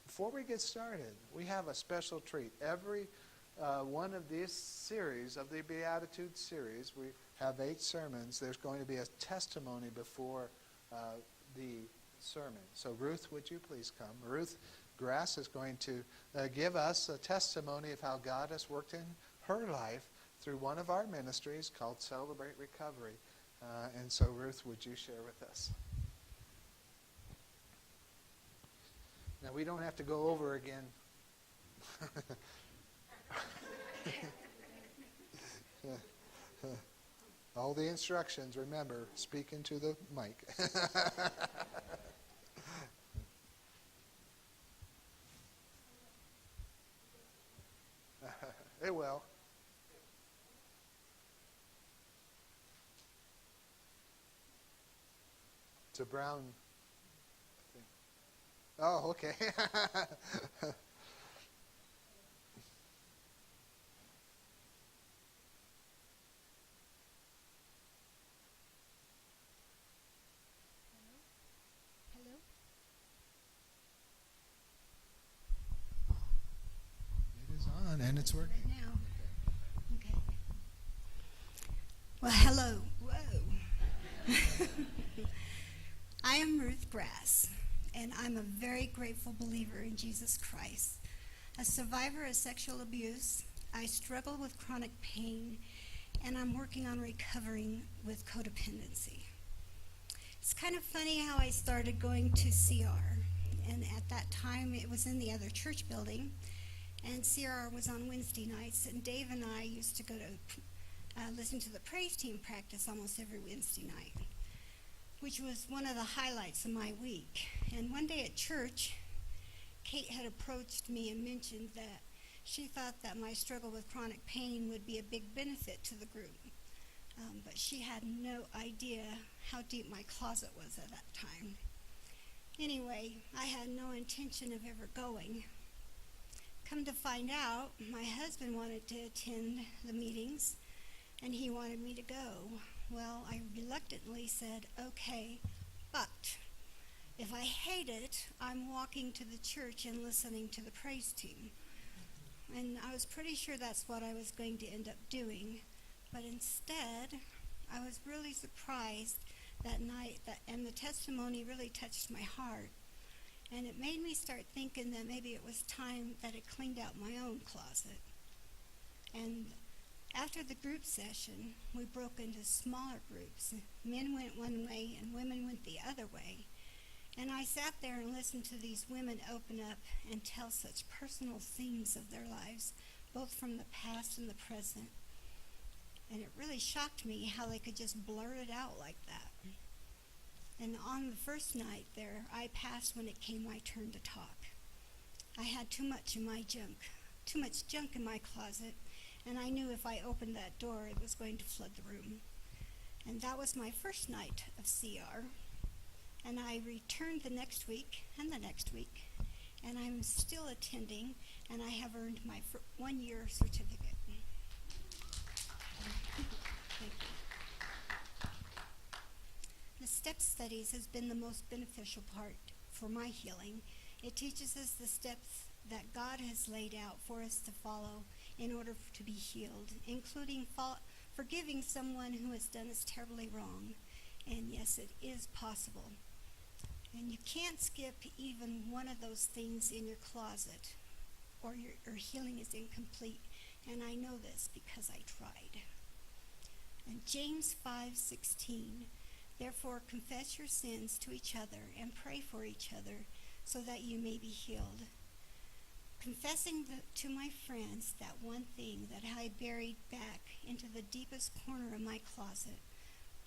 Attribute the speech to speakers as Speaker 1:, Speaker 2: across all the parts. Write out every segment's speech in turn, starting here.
Speaker 1: Before we get started, we have a special treat. Every one of these series, of the Beatitudes series, we have 8 sermons. There's going to be a testimony before the sermon. So Ruth, would you please come? Ruth Grass is going to give us a testimony of how God has worked in her life through one of our ministries called Celebrate Recovery. And so Ruth, would you share with us? Now, we don't have to go over again. All the instructions, remember, speak into the mic. It will. It's a brown thing. Oh, okay.
Speaker 2: Hello?
Speaker 1: It is on and it's working.
Speaker 2: Right now. Okay. Well, hello. Whoa. I am Ruth Grass, and I'm a very grateful believer in Jesus Christ. A survivor of sexual abuse, I struggle with chronic pain, and I'm working on recovering with codependency. It's kind of funny how I started going to CR, and at that time it was in the other church building, and CR was on Wednesday nights, and Dave and I used to go to listen to the praise team practice almost every Wednesday night, which was one of the highlights of my week. And one day at church, Kate had approached me and mentioned that she thought that my struggle with chronic pain would be a big benefit to the group. But she had no idea how deep my closet was at that time. Anyway, I had no intention of ever going. Come to find out, my husband wanted to attend the meetings, and he wanted me to go. Well, I reluctantly said, okay, but if I hate it, I'm walking to the church and listening to the praise team. And I was pretty sure that's what I was going to end up doing. But instead, I was really surprised that night, and the testimony really touched my heart. And it made me start thinking that maybe it was time that I cleaned out my own closet. And after the group session, we broke into smaller groups. Men went one way and women went the other way. And I sat there and listened to these women open up and tell such personal themes of their lives, both from the past and the present. And it really shocked me how they could just blurt it out like that. And on the first night there, I passed when it came my turn to talk. I had too much in my too much junk in my closet, and I knew if I opened that door, it was going to flood the room. And that was my first night of CR. And I returned the next week and the next week, and I'm still attending, and I have earned my 1-year certificate. Thank you. The step studies has been the most beneficial part for my healing. It teaches us the steps that God has laid out for us to follow in order to be healed, including forgiving someone who has done us terribly wrong. And yes, it is possible. And you can't skip even one of those things in your closet, or your healing is incomplete. And I know this because I tried. And James 5:16, therefore confess your sins to each other and pray for each other so that you may be healed. Confessing to my friends that one thing that I buried back into the deepest corner of my closet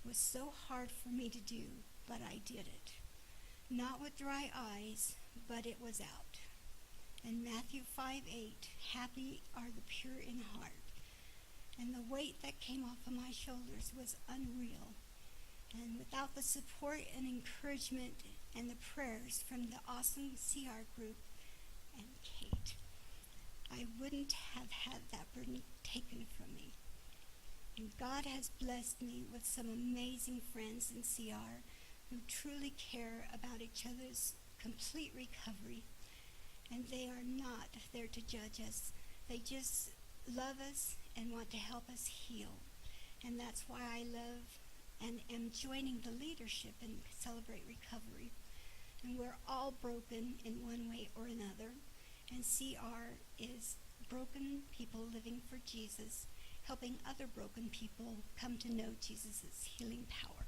Speaker 2: was so hard for me to do, but I did it. Not with dry eyes, but it was out. And Matthew 5:8, happy are the pure in heart. And the weight that came off of my shoulders was unreal. And without the support and encouragement and the prayers from the awesome CR group and Kate, I wouldn't have had that burden taken from me. And God has blessed me with some amazing friends in CR who truly care about each other's complete recovery. and they are not there to judge us. They just love us and want to help us heal. And that's why I love and am joining the leadership in Celebrate Recovery. And we're all broken in one way or another. And CR is broken people living for Jesus, helping other broken people come to know Jesus' healing power.